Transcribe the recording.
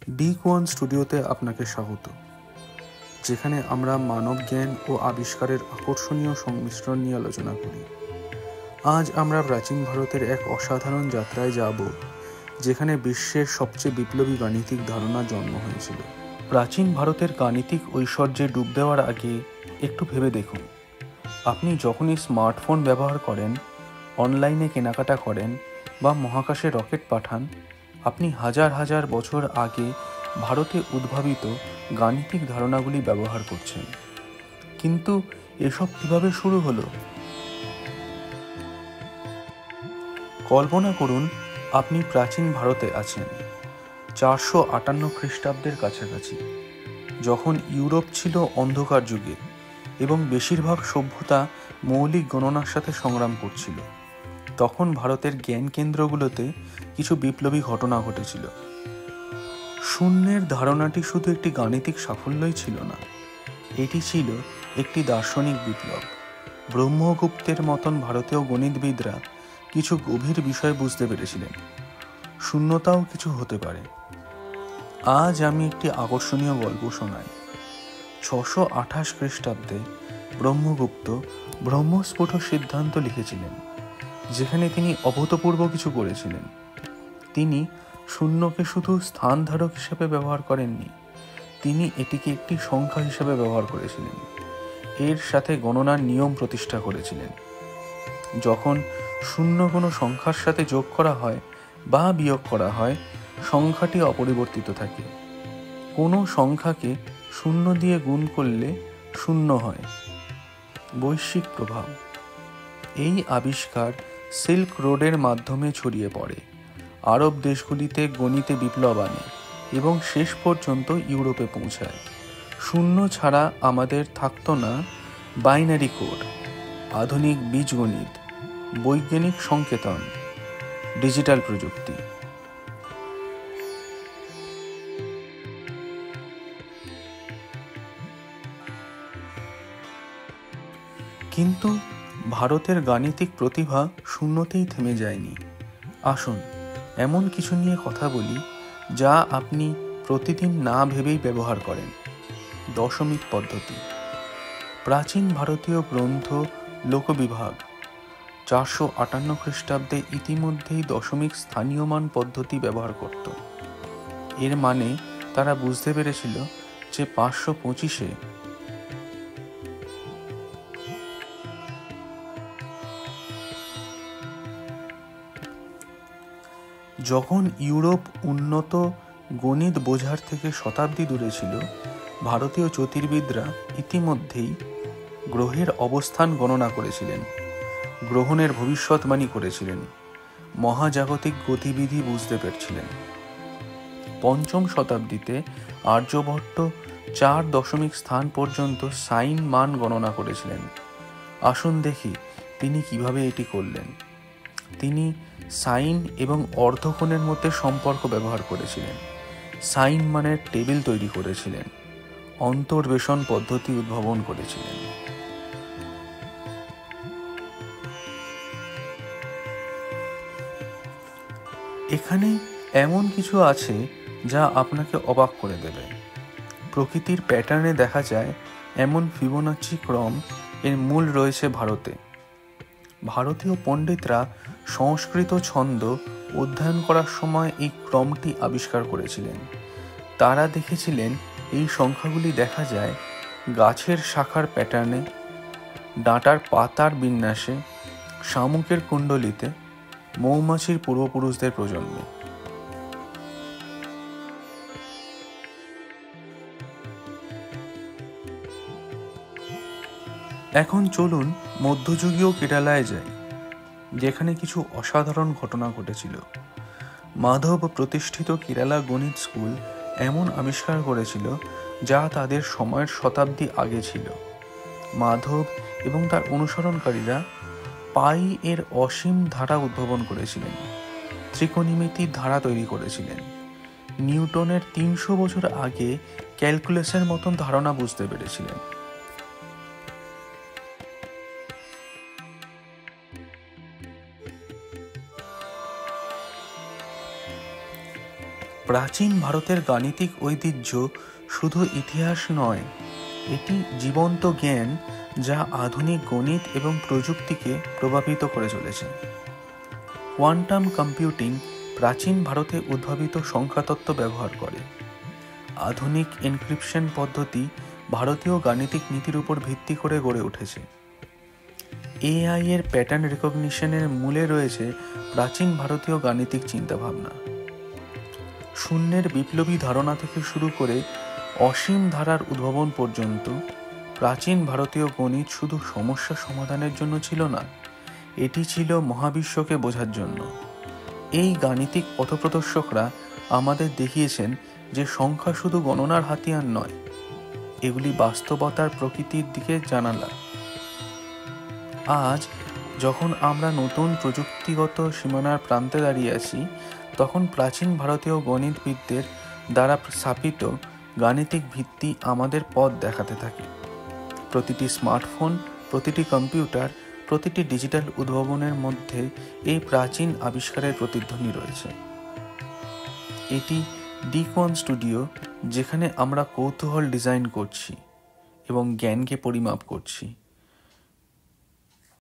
D1 স্টুডিওতে আপনাকে স্বাগত, যেখানে আমরা মানব জ্ঞান ও আবিষ্কারের আকর্ষণীয় সংমিশ্রণ নিয়ে আলোচনা করি। আজ আমরা প্রাচীন ভারতের এক অসাধারণ যাত্রায় যাব, যেখানে বিশ্বের সবচেয়ে বিপ্লবী গাণিতিক ধারণার জন্ম হয়েছিল। প্রাচীন ভারতের গাণিতিক ঐশ্বর্যে ডুব দেওয়ার আগে একটু ভেবে দেখুন, আপনি যখনই স্মার্টফোন ব্যবহার করেন, অনলাইনে কেনাকাটা করেন বা মহাকাশে রকেট পাঠান, আপনি হাজার হাজার বছর আগে ভারতে উদ্ভাবিত গাণিতিক ধারণাগুলি ব্যবহার করছেন। কিন্তু এসব কিভাবে শুরু হলো? কল্পনা করুন, আপনি প্রাচীন ভারতে আছেন 458 খ্রিস্টাব্দের কাছাকাছি, যখন ইউরোপ ছিল অন্ধকার যুগে এবং বেশিরভাগ সভ্যতা মৌলিক গণনার সাথে সংগ্রাম করছিল। তখন ভারতের জ্ঞান কেন্দ্রগুলোতে কিছু বিপ্লবী ঘটনা ঘটেছিল। শূন্যের ধারণাটি শুধু একটি গাণিতিক সাফল্যই ছিল না, এটি ছিল একটি দার্শনিক বিপ্লব। ব্রহ্মগুপ্তের মতন ভারতীয় গণিতবিদরা কিছু গভীর বিষয় বুঝতে পেরেছিলেন, শূন্যতাও কিছু হতে পারে। আজ আমি একটি আকর্ষণীয় গল্প শোনাই। 628 খ্রিস্টাব্দে ব্রহ্মগুপ্ত ব্রহ্মস্ফুট সিদ্ধান্ত লিখেছিলেন, যেখানে তিনি অভূতপূর্ব কিছু করেছিলেন। তিনি শূন্যকে শুধু স্থানধারক হিসেবে ব্যবহার করেননি, তিনি এটিকে একটি সংখ্যা হিসেবে ব্যবহার করেছিলেন। এর সাথে গণনার নিয়ম প্রতিষ্ঠা করেছিলেন। যখন শূন্য কোনো সংখ্যার সাথে যোগ করা হয় বা বিয়োগ করা হয়, সংখ্যাটি অপরিবর্তিত থাকে। কোনো সংখ্যাকে শূন্য দিয়ে গুণ করলে শূন্য হয়। বৈশ্বিক প্রভাব। এই আবিষ্কার সিল্ক রোডের মাধ্যমে ছড়িয়ে পড়ে, আরব দেশগুলিতে গণিতে বিপ্লব আনে এবং শেষ পর্যন্ত ইউরোপে পৌঁছায়। শূন্য ছাড়া আমাদের থাকতো না বাইনারি কোড, আধুনিক বীজগণিত, বৈজ্ঞানিক সংকেতন, ডিজিটাল প্রযুক্তি। কিন্তু ভারতের গাণিতিক প্রতিভা শূন্যতেই থেমে যায়নি। আসুন এমন কিছু নিয়ে কথা বলি যা আপনি প্রতিদিন না ভেবেই ব্যবহার করেন। দশমিক পদ্ধতি। প্রাচীন ভারতীয় গ্রন্থ লোকবিভাগ 458 খ্রিস্টাব্দে ইতিমধ্যেই দশমিক স্থানীয় মান পদ্ধতি ব্যবহার করত। এর মানে তারা বুঝতে পেরেছিল যে 525-এ যখন ইউরোপ উন্নত গণিত বোঝার থেকে শতাব্দী দূরে ছিল, ভারতীয় জ্যোতির্বিদরা ইতিমধ্যেই গ্রহের অবস্থান গণনা করেছিলেন, গ্রহণের ভবিষ্যৎবাণী করেছিলেন, মহাজাগতিক গতিবিধি বুঝতে পেরেছিলেন। পঞ্চম শতাব্দীতে আর্যভট্ট 4 দশমিক স্থান পর্যন্ত সাইন মান গণনা করেছিলেন। আসুন দেখি তিনি কিভাবে এটি করলেন। তিনি সাইন এবং অর্ধকোণের মধ্যে সম্পর্ক ব্যবহার করেছিলেন, সাইন মানের টেবিল তৈরি করেছিলেন, অন্তর্বেশন পদ্ধতি উদ্ভাবন করেছিলেন। এখানে এমন কিছু আছে যা আপনাকে অবাক করে দেবে। প্রকৃতির প্যাটার্নে দেখা যায় এমন ফিবোনাচি ক্রম এর মূল রয়েছে ভারতে। ভারতীয় পণ্ডিতরা সংস্কৃত ছন্দ অধ্যয়ন করার সময় এই ক্রমটি আবিষ্কার করেছিলেন। তারা দেখেছিলেন এই সংখ্যাগুলি দেখা যায় গাছের শাখার প্যাটার্নে, ডাঁটার পাতার বিন্যাসে, শামুকের কুণ্ডলিতে, মৌমাছির পূর্বপুরুষদের প্রজন্মে। এখন চলুন মধ্যযুগীয় কেরালায় যাই, যেখানে কিছু অসাধারণ ঘটনা ঘটেছিল। মাধব প্রতিষ্ঠিত কেরালা গণিত স্কুল এমন আবিষ্কার করেছিল যা তাদের সময়ের শতাব্দী আগে ছিল। মাধব এবং তার অনুসরণকারীরা পাই এর অসীম ধারা উদ্ভাবন করেছিলেন, ত্রিকোণমিতির ধারা তৈরি করেছিলেন, নিউটনের 300 বছর আগে ক্যালকুলাসের মতন ধারণা বুঝতে পেরেছিলেন। প্রাচীন ভারতের গাণিতিক ঐতিহ্য শুধু ইতিহাস নয়, এটি জীবন্ত জ্ঞান যা আধুনিক গণিত এবং প্রযুক্তিকে প্রভাবিত করে চলেছে। কোয়ান্টাম কম্পিউটিং প্রাচীন ভারতে উদ্ভাবিত সংখ্যাতত্ত্ব ব্যবহার করে। আধুনিক এনক্রিপশন পদ্ধতি ভারতীয় গাণিতিক নীতির উপর ভিত্তি করে গড়ে উঠেছে। এআই এর প্যাটার্ন রেকগনিশনের মূলে রয়েছে প্রাচীন ভারতীয় গাণিতিক চিন্তাভাবনা। শূন্যের বিপ্লবী ধারণা থেকে শুরু করে অসীম ধারার উদ্ভাবন পর্যন্ত প্রাচীন ভারতীয় গণিত শুধু সমস্যা সমাধানের জন্য ছিল না, এটি ছিল মহাবিশ্বকে বোঝার জন্য। এই গাণিতিক পথপ্রদর্শকরা আমাদের দেখিয়েছেন যে সংখ্যা শুধু গণনার হাতিয়ার নয়, এগুলি বাস্তবতার প্রকৃতির দিকে জানালা। আজ যখন আমরা নতুন প্রযুক্তিগত সীমানার প্রান্তে দাঁড়িয়ে আছি, তখন প্রাচীন ভারতীয় গণিতবিদদের দ্বারা স্থাপিত গাণিতিক ভিত্তি আমাদের পথ দেখাতে থাকে। প্রতিটি স্মার্টফোন, প্রতিটি কম্পিউটার, প্রতিটি ডিজিটাল উদ্ভাবনের মধ্যে এই প্রাচীন আবিষ্কারের প্রতিধ্বনি রয়েছে। এটি D-Quant স্টুডিও, যেখানে আমরা কৌতূহল ডিজাইন করছি এবং জ্ঞানকে পরিমাপ করছি।